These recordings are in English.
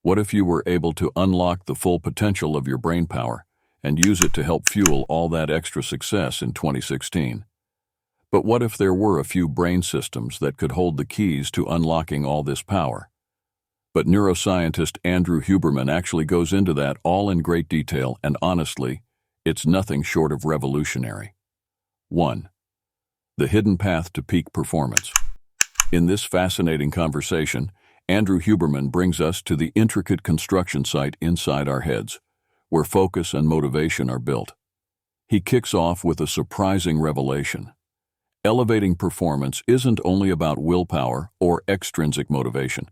What if you were able to unlock the full potential of your brain power and use it to help fuel all that extra success in 2016? But what if there were a few brain systems that could hold the keys to unlocking all this power? But neuroscientist Andrew Huberman actually goes into that all in great detail, and honestly, it's nothing short of revolutionary. 1. The hidden path to peak performance. In this fascinating conversation, Andrew Huberman brings us to the intricate construction site inside our heads, where focus and motivation are built. He kicks off with a surprising revelation. Elevating performance isn't only about willpower or extrinsic motivation.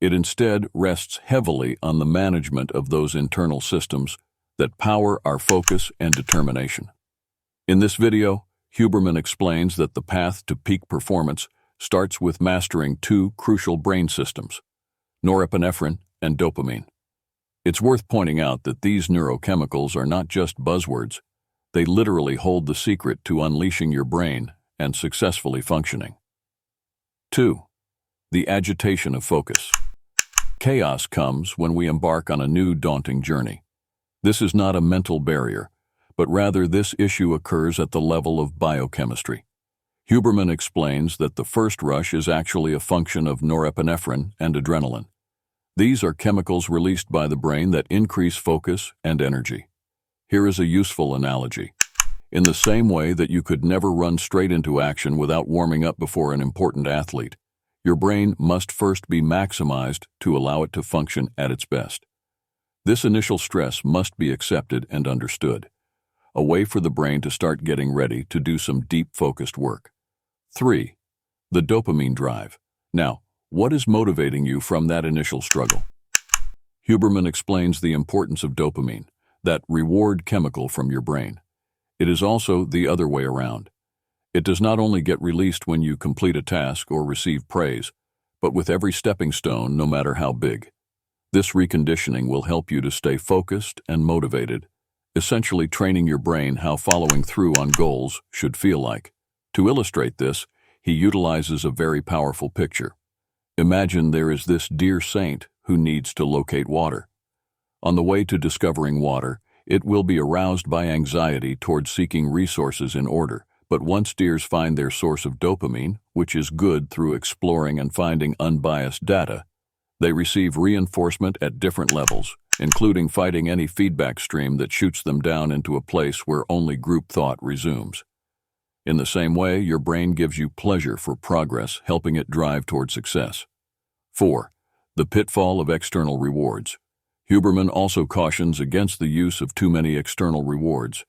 It instead rests heavily on the management of those internal systems that power our focus and determination. In this video, Huberman explains that the path to peak performance starts with mastering two crucial brain systems, norepinephrine and dopamine. It's worth pointing out that these neurochemicals are not just buzzwords. They literally hold the secret to unleashing your brain and successfully functioning. 2. The agitation of focus. Chaos comes when we embark on a new daunting journey. This is not a mental barrier, but rather this issue occurs at the level of biochemistry. Huberman explains that the first rush is actually a function of norepinephrine and adrenaline. These are chemicals released by the brain that increase focus and energy. Here is a useful analogy. In the same way that you could never run straight into action without warming up before an important athlete, your brain must first be maximized to allow it to function at its best. This initial stress must be accepted and understood, a way for the brain to start getting ready to do some deep focused work. 3. The dopamine drive. Now, what is motivating you from that initial struggle? Huberman explains the importance of dopamine, that reward chemical from your brain. It is also the other way around. It does not only get released when you complete a task or receive praise, but with every stepping stone, no matter how big. This reconditioning will help you to stay focused and motivated, essentially training your brain how following through on goals should feel like. To illustrate this, he utilizes a very powerful picture. Imagine there is this dear saint who needs to locate water. On the way to discovering water, it will be aroused by anxiety towards seeking resources in order. But once deers find their source of dopamine, which is good through exploring and finding unbiased data, they receive reinforcement at different levels, including fighting any feedback stream that shoots them down into a place where only group thought resumes. In the same way, your brain gives you pleasure for progress, helping it drive toward success. 4. The pitfall of external rewards. Huberman also cautions against the use of too many external rewards.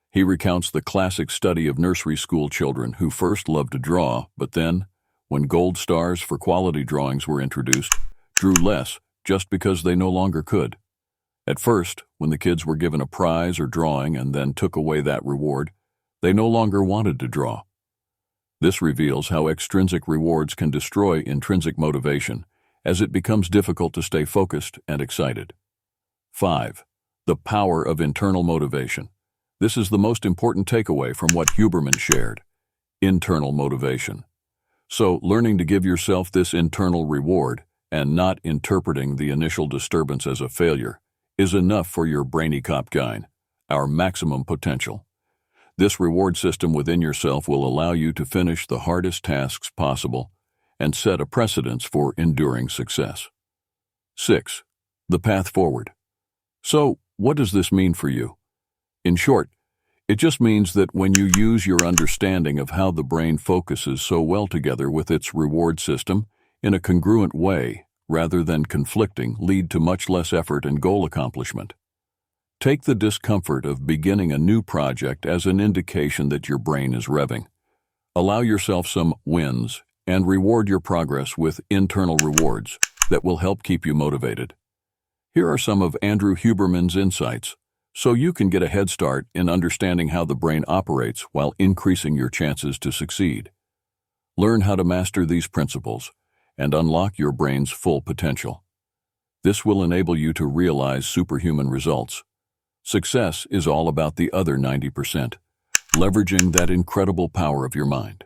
He recounts the classic study of nursery school children who first loved to draw, but then, when gold stars for quality drawings were introduced, drew less just because they no longer could. At first, when the kids were given a prize or drawing and then took away that reward, they no longer wanted to draw. This reveals how extrinsic rewards can destroy intrinsic motivation, as it becomes difficult to stay focused and excited. 5. The power of internal motivation. This is the most important takeaway from what Huberman shared. Internal motivation. So, learning to give yourself this internal reward and not interpreting the initial disturbance as a failure is enough for your brainy Kopfgein, our maximum potential. This reward system within yourself will allow you to finish the hardest tasks possible and set a precedence for enduring success. 6. The path forward. So, what does this mean for you? In short, it just means that when you use your understanding of how the brain focuses so well together with its reward system in a congruent way, rather than conflicting, lead to much less effort and goal accomplishment. Take the discomfort of beginning a new project as an indication that your brain is revving. Allow yourself some wins and reward your progress with internal rewards that will help keep you motivated. Here are some of Andrew Huberman's insights, so you can get a head start in understanding how the brain operates while increasing your chances to succeed. Learn how to master these principles and unlock your brain's full potential. This will enable you to realize superhuman results. Success is all about the other 90%, leveraging that incredible power of your mind.